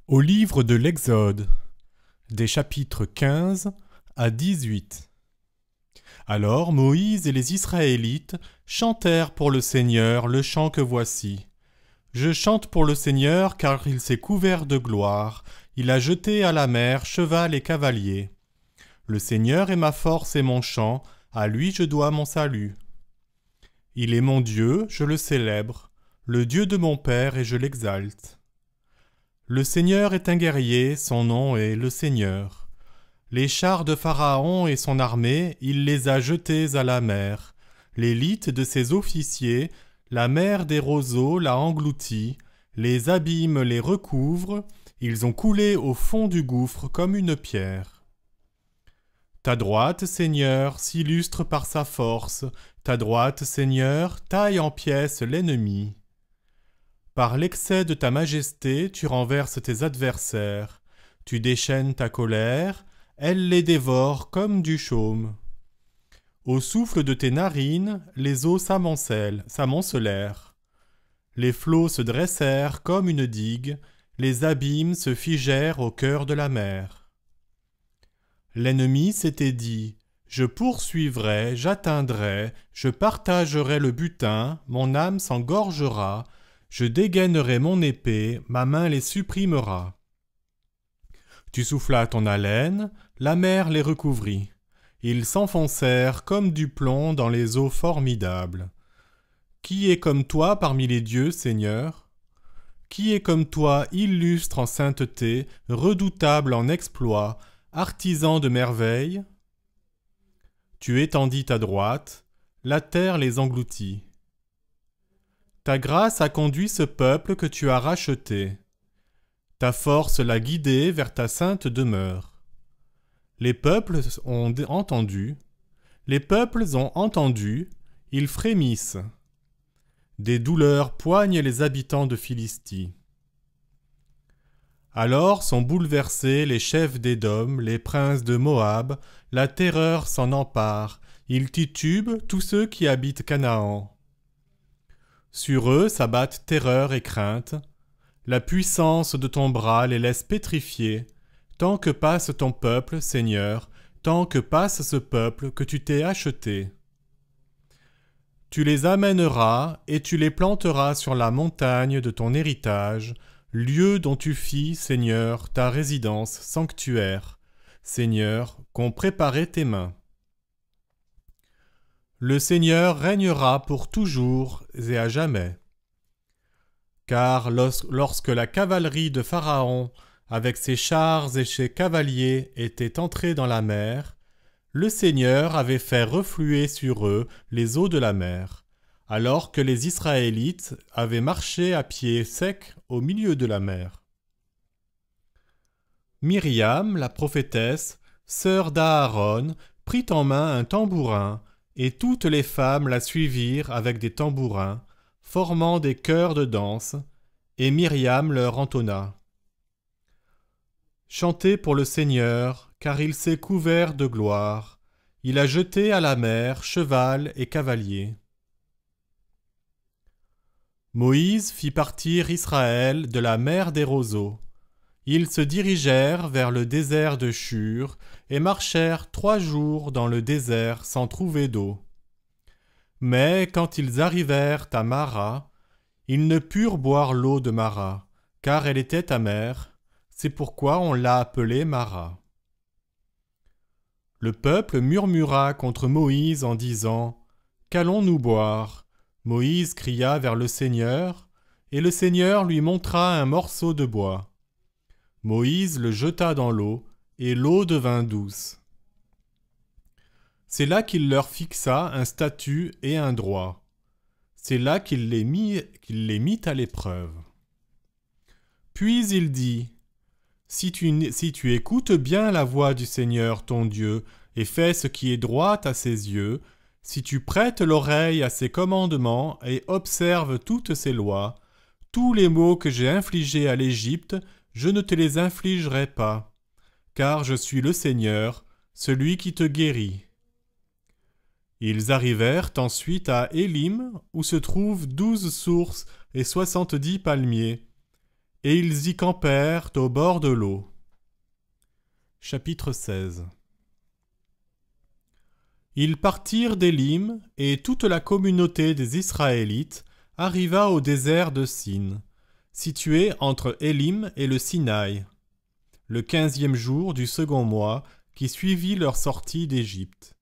Au livre de l'Exode, des chapitres 15 à 18. Alors Moïse et les Israélites chantèrent pour le Seigneur le chant que voici. Je chante pour le Seigneur car il s'est couvert de gloire, il a jeté à la mer cheval et cavalier. Le Seigneur est ma force et mon chant, à lui je dois mon salut. Il est mon Dieu, je le célèbre, le Dieu de mon Père et je l'exalte. Le Seigneur est un guerrier, son nom est le Seigneur. Les chars de Pharaon et son armée, il les a jetés à la mer. L'élite de ses officiers, la mer des roseaux l'a englouti, les abîmes les recouvrent, ils ont coulé au fond du gouffre comme une pierre. Ta droite, Seigneur, s'illustre par sa force, ta droite, Seigneur, taille en pièces l'ennemi. Par l'excès de ta majesté, tu renverses tes adversaires, tu déchaînes ta colère, elle les dévore comme du chaume. Au souffle de tes narines, les eaux s'amoncelèrent. Les flots se dressèrent comme une digue, les abîmes se figèrent au cœur de la mer. L'ennemi s'était dit, je poursuivrai, j'atteindrai, je partagerai le butin, mon âme s'engorgera, je dégainerai mon épée, ma main les supprimera. Tu soufflas ton haleine, la mer les recouvrit. Ils s'enfoncèrent comme du plomb dans les eaux formidables. Qui est comme toi parmi les dieux, Seigneur? Qui est comme toi, illustre en sainteté, redoutable en exploits, artisan de merveilles? Tu étendis ta droite, la terre les engloutit. Ta grâce a conduit ce peuple que tu as racheté. Ta force l'a guidé vers ta sainte demeure. Les peuples ont entendu, ils frémissent. Des douleurs poignent les habitants de Philistie. Alors sont bouleversés les chefs d'Édom, les princes de Moab, la terreur s'en empare, ils titubent tous ceux qui habitent Canaan. Sur eux s'abattent terreur et crainte. La puissance de ton bras les laisse pétrifiés, tant que passe ton peuple, Seigneur, tant que passe ce peuple que tu t'es acheté. Tu les amèneras et tu les planteras sur la montagne de ton héritage, lieu dont tu fis, Seigneur, ta résidence sanctuaire, Seigneur, qu'ont préparé tes mains. Le Seigneur régnera pour toujours et à jamais. Car lorsque la cavalerie de Pharaon, avec ses chars et ses cavaliers, était entrée dans la mer, le Seigneur avait fait refluer sur eux les eaux de la mer, alors que les Israélites avaient marché à pied sec au milieu de la mer. Myriam, la prophétesse, sœur d'Aaron, prit en main un tambourin, et toutes les femmes la suivirent avec des tambourins, formant des chœurs de danse, et Myriam leur entonna. Chantez pour le Seigneur, car il s'est couvert de gloire. Il a jeté à la mer cheval et cavalier. Moïse fit partir Israël de la mer des roseaux. Ils se dirigèrent vers le désert de Shur et marchèrent 3 jours dans le désert sans trouver d'eau. Mais quand ils arrivèrent à Mara, ils ne purent boire l'eau de Mara, car elle était amère, c'est pourquoi on l'a appelée Mara. Le peuple murmura contre Moïse en disant « Qu'allons-nous boire ?» Moïse cria vers le Seigneur, et le Seigneur lui montra un morceau de bois. Moïse le jeta dans l'eau, et l'eau devint douce. C'est là qu'il leur fixa un statut et un droit. C'est là qu'il les mit à l'épreuve. Puis il dit, si tu écoutes bien la voix du Seigneur ton Dieu, et fais ce qui est droit à ses yeux, si tu prêtes l'oreille à ses commandements et observes toutes ses lois, tous les maux que j'ai infligés à l'Égypte, je ne te les infligerai pas, car je suis le Seigneur, celui qui te guérit. Ils arrivèrent ensuite à Élim, où se trouvent 12 sources et 70 palmiers. et ils y campèrent au bord de l'eau. Chapitre 16. Ils partirent d'Élim, et toute la communauté des Israélites arriva au désert de Sin, situé entre Élim et le Sinaï, le 15e jour du second mois qui suivit leur sortie d'Égypte.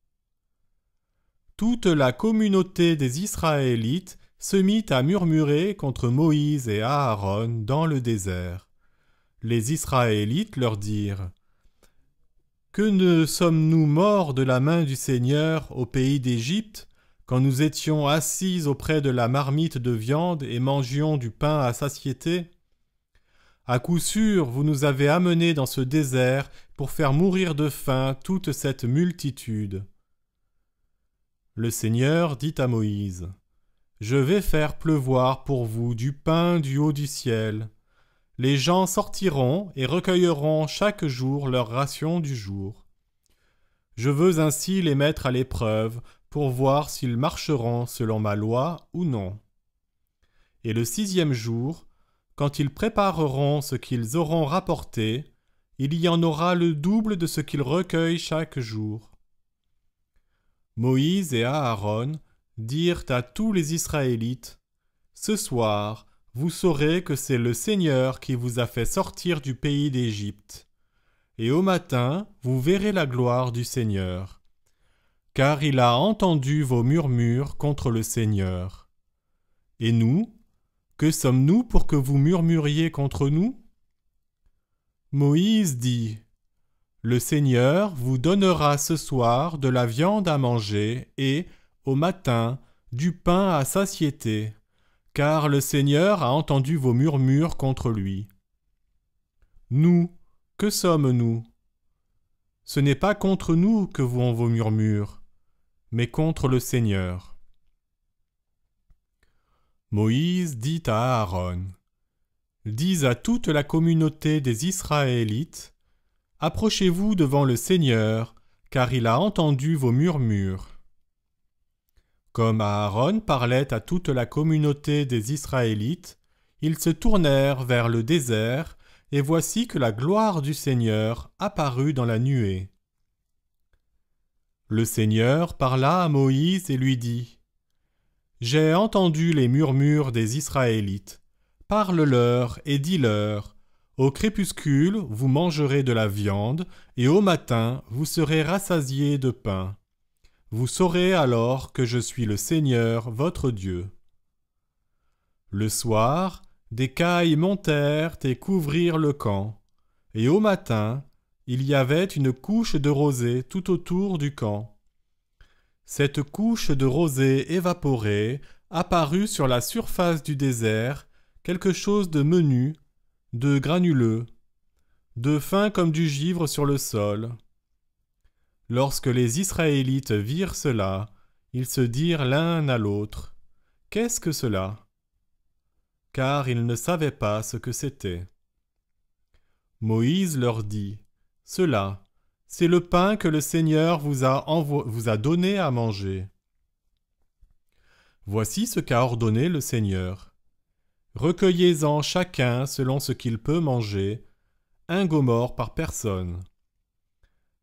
Toute la communauté des Israélites se mit à murmurer contre Moïse et Aaron dans le désert. Les Israélites leur dirent : « Que ne sommes-nous morts de la main du Seigneur au pays d'Égypte, quand nous étions assis auprès de la marmite de viande et mangions du pain à satiété ? À coup sûr, vous nous avez amenés dans ce désert pour faire mourir de faim toute cette multitude. » Le Seigneur dit à Moïse : « Je vais faire pleuvoir pour vous du pain du haut du ciel. Les gens sortiront et recueilleront chaque jour leur ration du jour. Je veux ainsi les mettre à l'épreuve pour voir s'ils marcheront selon ma loi ou non. Et le 6e jour, quand ils prépareront ce qu'ils auront rapporté, il y en aura le double de ce qu'ils recueillent chaque jour. » Moïse et Aaron dirent à tous les Israélites : « Ce soir, vous saurez que c'est le Seigneur qui vous a fait sortir du pays d'Égypte. Et au matin, vous verrez la gloire du Seigneur. Car il a entendu vos murmures contre le Seigneur. Et nous, que sommes-nous pour que vous murmuriez contre nous ? » Moïse dit : « Le Seigneur vous donnera ce soir de la viande à manger et, au matin, du pain à satiété, car le Seigneur a entendu vos murmures contre lui. Nous, que sommes-nous ? Ce n'est pas contre nous que vont vos murmures, mais contre le Seigneur. » Moïse dit à Aaron : « Dis à toute la communauté des Israélites : Approchez-vous devant le Seigneur, car il a entendu vos murmures. » Comme Aaron parlait à toute la communauté des Israélites, ils se tournèrent vers le désert, et voici que la gloire du Seigneur apparut dans la nuée. Le Seigneur parla à Moïse et lui dit : « J'ai entendu les murmures des Israélites. Parle-leur et dis-leur : au crépuscule, vous mangerez de la viande, et au matin, vous serez rassasiés de pain. Vous saurez alors que je suis le Seigneur, votre Dieu. » Le soir, des cailles montèrent et couvrirent le camp, et au matin, il y avait une couche de rosée tout autour du camp. Cette couche de rosée évaporée apparut sur la surface du désert, quelque chose de menu, de granuleux, de fin comme du givre sur le sol. Lorsque les Israélites virent cela, ils se dirent l'un à l'autre : « Qu'est-ce que cela ?» Car ils ne savaient pas ce que c'était. Moïse leur dit : « Cela, c'est le pain que le Seigneur vous a donné à manger. Voici ce qu'a ordonné le Seigneur. Recueillez-en chacun selon ce qu'il peut manger, un gomorre par personne.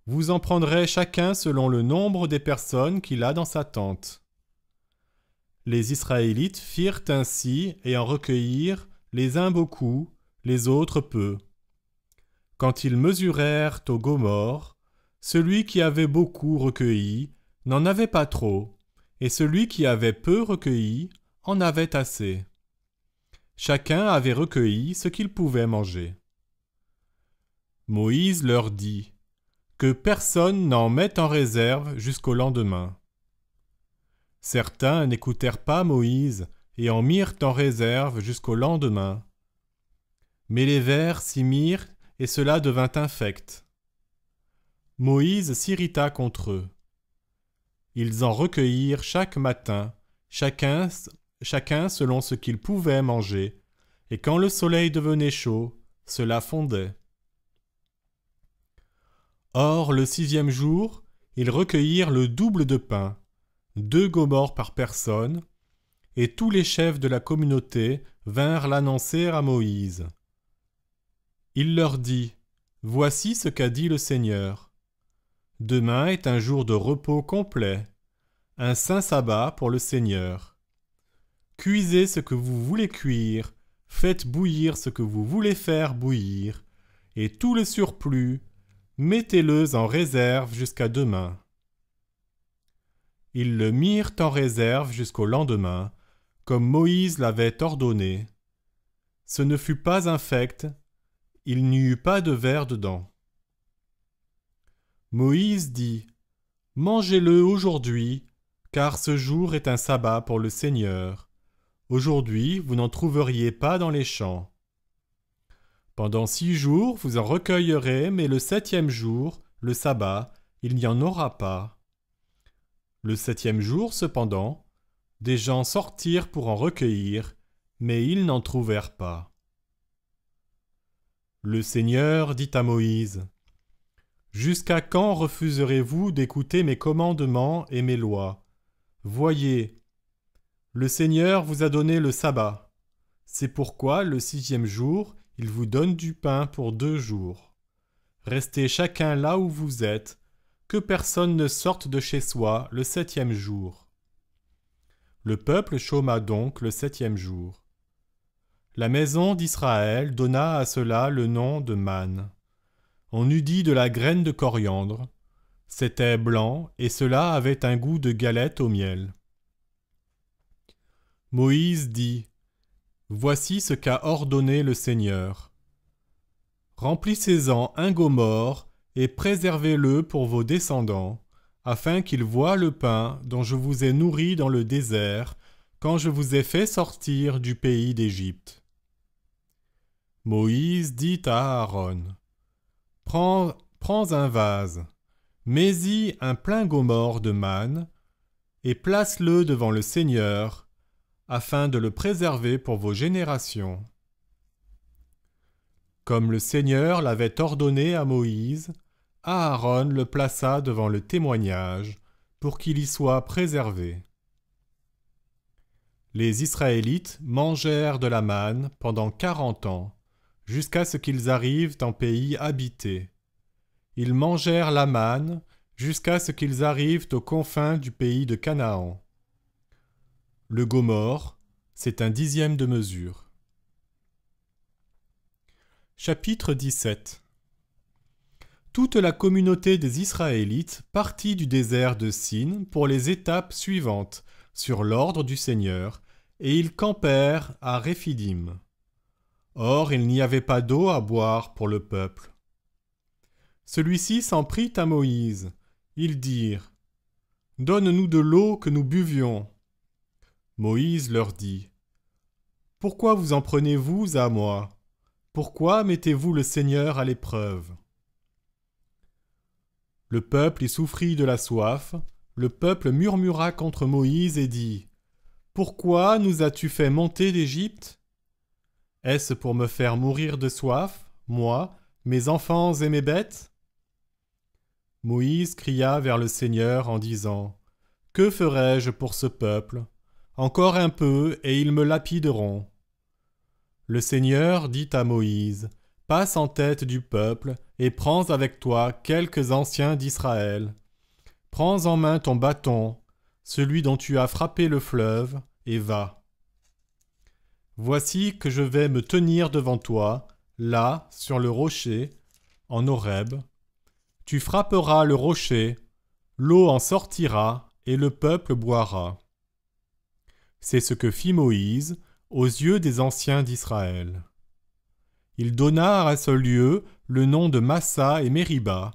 Vous en prendrez chacun selon le nombre des personnes qu'il a dans sa tente. » Les Israélites firent ainsi et en recueillirent, les uns beaucoup, les autres peu. Quand ils mesurèrent au gomorre, celui qui avait beaucoup recueilli n'en avait pas trop, et celui qui avait peu recueilli en avait assez. Chacun avait recueilli ce qu'il pouvait manger. Moïse leur dit : « Que personne n'en mette en réserve jusqu'au lendemain. » Certains n'écoutèrent pas Moïse et en mirent en réserve jusqu'au lendemain. Mais les vers s'y mirent et cela devint infect. Moïse s'irrita contre eux. Ils en recueillirent chaque matin, chacun selon ce qu'il pouvait manger, et quand le soleil devenait chaud, cela fondait. Or, le 6e jour, ils recueillirent le double de pain, 2 gomorres par personne, et tous les chefs de la communauté vinrent l'annoncer à Moïse. Il leur dit, « Voici ce qu'a dit le Seigneur. Demain est un jour de repos complet, un saint sabbat pour le Seigneur. Cuisez ce que vous voulez cuire, faites bouillir ce que vous voulez faire bouillir, et tout le surplus, mettez-le en réserve jusqu'à demain. » Ils le mirent en réserve jusqu'au lendemain, comme Moïse l'avait ordonné. Ce ne fut pas infect, il n'y eut pas de vers dedans. Moïse dit, « Mangez-le aujourd'hui, car ce jour est un sabbat pour le Seigneur. Aujourd'hui, vous n'en trouveriez pas dans les champs. Pendant 6 jours, vous en recueillerez, mais le 7e jour, le sabbat, il n'y en aura pas. » Le 7e jour, cependant, des gens sortirent pour en recueillir, mais ils n'en trouvèrent pas. Le Seigneur dit à Moïse, « Jusqu'à quand refuserez-vous d'écouter mes commandements et mes lois? Voyez, le Seigneur vous a donné le sabbat. C'est pourquoi le 6e jour, il vous donne du pain pour 2 jours. Restez chacun là où vous êtes, que personne ne sorte de chez soi le 7e jour. » Le peuple chôma donc le 7e jour. La maison d'Israël donna à cela le nom de manne. On eût dit de la graine de coriandre. C'était blanc, et cela avait un goût de galette au miel. Moïse dit, « Voici ce qu'a ordonné le Seigneur. Remplissez-en un gomorre et préservez-le pour vos descendants, afin qu'ils voient le pain dont je vous ai nourri dans le désert, quand je vous ai fait sortir du pays d'Égypte. » Moïse dit à Aaron, « Prends un vase, mets-y un plein gomorre de manne, et place-le devant le Seigneur, afin de le préserver pour vos générations. » Comme le Seigneur l'avait ordonné à Moïse, Aaron le plaça devant le témoignage, pour qu'il y soit préservé. Les Israélites mangèrent de la manne pendant 40 ans, jusqu'à ce qu'ils arrivent en pays habité. Ils mangèrent la manne jusqu'à ce qu'ils arrivent aux confins du pays de Canaan. Le gomorre, c'est un 10e de mesure. Chapitre 17. Toute la communauté des Israélites partit du désert de Sin pour les étapes suivantes, sur l'ordre du Seigneur, et ils campèrent à Réphidim. Or, il n'y avait pas d'eau à boire pour le peuple. Celui-ci s'en prit à Moïse. Ils dirent, « Donne-nous de l'eau que nous buvions. » Moïse leur dit, « Pourquoi vous en prenez-vous à moi? Pourquoi mettez-vous le Seigneur à l'épreuve? » Le peuple y souffrit de la soif. Le peuple murmura contre Moïse et dit, « Pourquoi nous as-tu fait monter d'Égypte? Est-ce pour me faire mourir de soif, moi, mes enfants et mes bêtes? » Moïse cria vers le Seigneur en disant, « Que ferai-je pour ce peuple? Encore un peu, et ils me lapideront. » Le Seigneur dit à Moïse, « Passe en tête du peuple, et prends avec toi quelques anciens d'Israël. Prends en main ton bâton, celui dont tu as frappé le fleuve, et va. Voici que je vais me tenir devant toi, là, sur le rocher, en Horeb. Tu frapperas le rocher, l'eau en sortira, et le peuple boira. » C'est ce que fit Moïse aux yeux des anciens d'Israël. Il donna à ce lieu le nom de Massa et Mériba,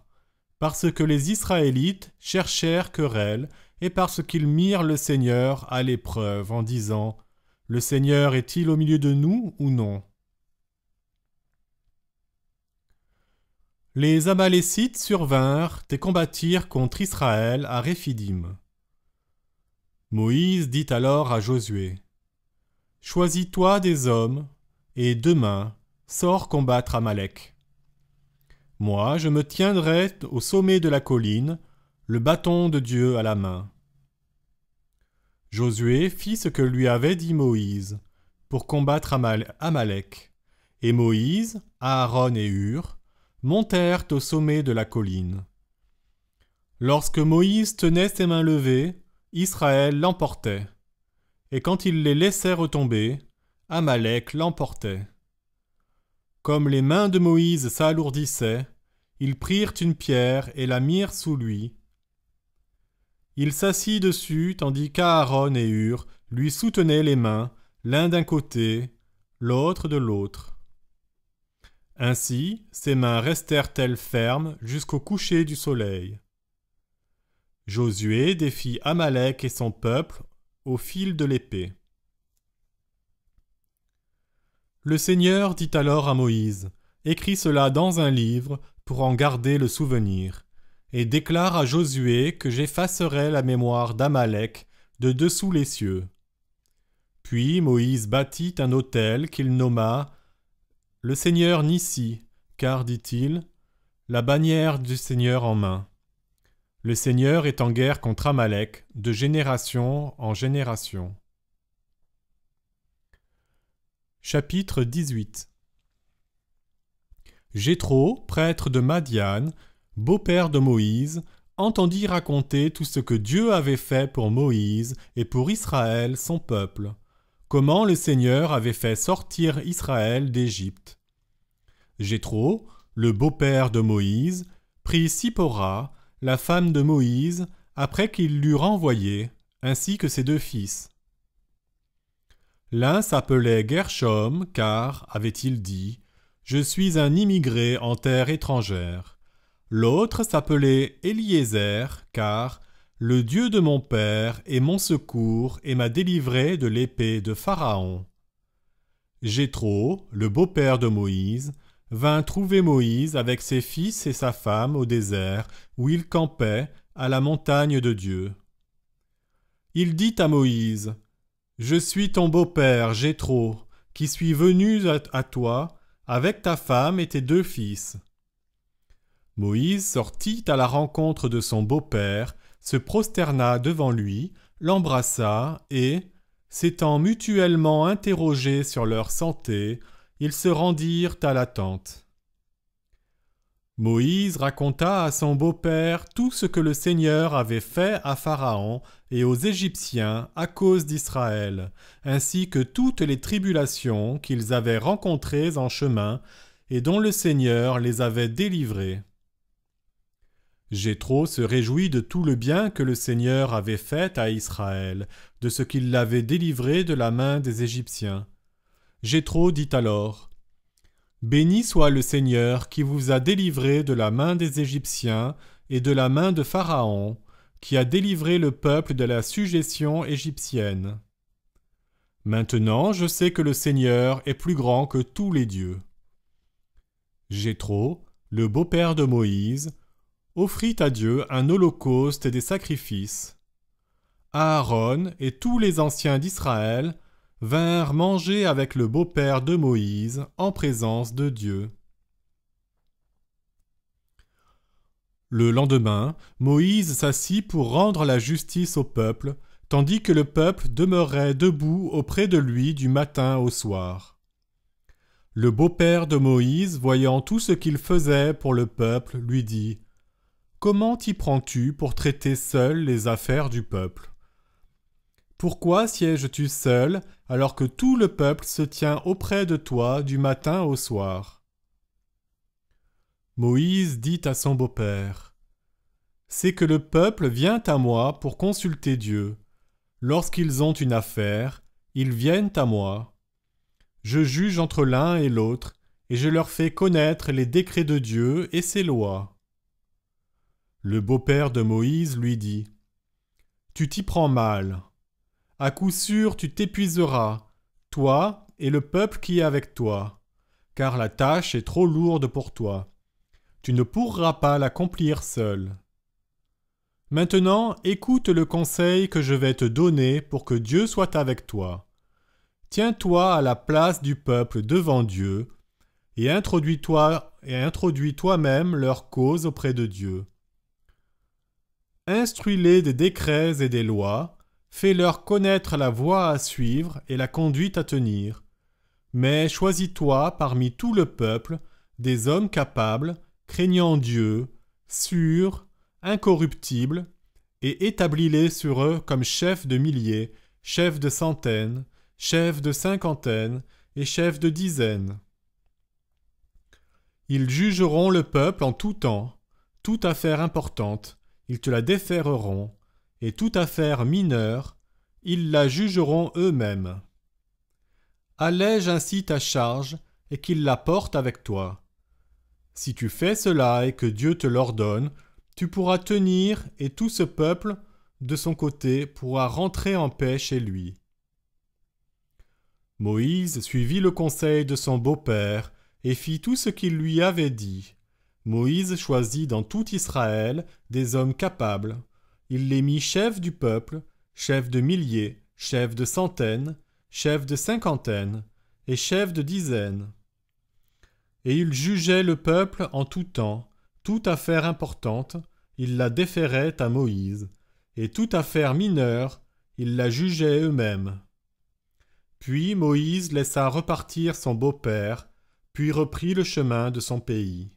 parce que les Israélites cherchèrent querelle et parce qu'ils mirent le Seigneur à l'épreuve en disant, « Le Seigneur est-il au milieu de nous ou non ?» Les Amalécites survinrent et combattirent contre Israël à Réphidim. Moïse dit alors à Josué, « Choisis-toi des hommes, et demain, sors combattre Amalek. Moi, je me tiendrai au sommet de la colline, le bâton de Dieu à la main. » Josué fit ce que lui avait dit Moïse, pour combattre Amalek, Et Moïse, Aaron et Hur montèrent au sommet de la colline. Lorsque Moïse tenait ses mains levées, Israël l'emportait. Et quand il les laissait retomber, Amalek l'emportait. Comme les mains de Moïse s'alourdissaient, ils prirent une pierre et la mirent sous lui. Il s'assit dessus tandis qu'Aaron et Hur lui soutenaient les mains, l'un d'un côté, l'autre de l'autre. Ainsi, ses mains restèrent-elles fermes jusqu'au coucher du soleil. Josué défit Amalek et son peuple au fil de l'épée. Le Seigneur dit alors à Moïse, « Écris cela dans un livre pour en garder le souvenir, et déclare à Josué que j'effacerai la mémoire d'Amalek de dessous les cieux. » Puis Moïse bâtit un autel qu'il nomma « Le Seigneur Nissi, car, dit-il, la bannière du Seigneur en main. Le Seigneur est en guerre contre Amalek de génération en génération. » Chapitre 18. Jéthro, prêtre de Madian, beau-père de Moïse, entendit raconter tout ce que Dieu avait fait pour Moïse et pour Israël, son peuple, comment le Seigneur avait fait sortir Israël d'Égypte. Jéthro, le beau-père de Moïse, prit Sipora, la femme de Moïse, après qu'il l'eut renvoyée, ainsi que ses 2 fils. L'un s'appelait Gershom, car, avait-il dit, « Je suis un immigré en terre étrangère. » L'autre s'appelait Éliézer, car « Le Dieu de mon père est mon secours et m'a délivré de l'épée de Pharaon. » Jéthro, le beau-père de Moïse, vint trouver Moïse avec ses fils et sa femme au désert, où il campait, à la montagne de Dieu. Il dit à Moïse, « Je suis ton beau-père, Jéthro, qui suis venu à toi, avec ta femme et tes 2 fils. » Moïse sortit à la rencontre de son beau-père, se prosterna devant lui, l'embrassa et, s'étant mutuellement interrogés sur leur santé, ils se rendirent à la tente. Moïse raconta à son beau-père tout ce que le Seigneur avait fait à Pharaon et aux Égyptiens à cause d'Israël, ainsi que toutes les tribulations qu'ils avaient rencontrées en chemin et dont le Seigneur les avait délivrés. Jéthro se réjouit de tout le bien que le Seigneur avait fait à Israël, de ce qu'il l'avait délivré de la main des Égyptiens. Jéthro dit alors, « Béni soit le Seigneur qui vous a délivré de la main des Égyptiens et de la main de Pharaon, qui a délivré le peuple de la sujétion égyptienne. Maintenant je sais que le Seigneur est plus grand que tous les dieux. » Jéthro, le beau-père de Moïse, offrit à Dieu un holocauste et des sacrifices. Aaron et tous les anciens d'Israël vinrent manger avec le beau-père de Moïse en présence de Dieu. Le lendemain, Moïse s'assit pour rendre la justice au peuple, tandis que le peuple demeurait debout auprès de lui du matin au soir. Le beau-père de Moïse, voyant tout ce qu'il faisait pour le peuple, lui dit « Comment t'y prends-tu pour traiter seul les affaires du peuple ? Pourquoi sièges-tu seul alors que tout le peuple se tient auprès de toi du matin au soir ?» Moïse dit à son beau-père, « C'est que le peuple vient à moi pour consulter Dieu. Lorsqu'ils ont une affaire, ils viennent à moi. Je juge entre l'un et l'autre, et je leur fais connaître les décrets de Dieu et ses lois. » Le beau-père de Moïse lui dit, « Tu t'y prends mal. À coup sûr tu t'épuiseras, toi et le peuple qui est avec toi, car la tâche est trop lourde pour toi. Tu ne pourras pas l'accomplir seul. Maintenant, écoute le conseil que je vais te donner pour que Dieu soit avec toi. Tiens-toi à la place du peuple devant Dieu, et introduis toi-même leur cause auprès de Dieu. Instruis-les des décrets et des lois, fais-leur connaître la voie à suivre et la conduite à tenir. Mais choisis-toi parmi tout le peuple des hommes capables, craignant Dieu, sûrs, incorruptibles, et établis-les sur eux comme chefs de milliers, chefs de centaines, chefs de cinquantaines et chefs de dizaines. Ils jugeront le peuple en tout temps, toute affaire importante, ils te la déféreront, et toute affaire mineure, ils la jugeront eux-mêmes. Allège ainsi ta charge, et qu'ils la portent avec toi. Si tu fais cela et que Dieu te l'ordonne, tu pourras tenir, et tout ce peuple, de son côté, pourra rentrer en paix chez lui. Moïse suivit le conseil de son beau-père, et fit tout ce qu'il lui avait dit. Moïse choisit dans tout Israël des hommes capables. Il les mit chefs du peuple, chefs de milliers, chefs de centaines, chefs de cinquantaines et chefs de dizaines. Et il jugeait le peuple en tout temps, toute affaire importante, il la déférait à Moïse, et toute affaire mineure, ils la jugeaient eux-mêmes. Puis Moïse laissa repartir son beau-père, puis reprit le chemin de son pays.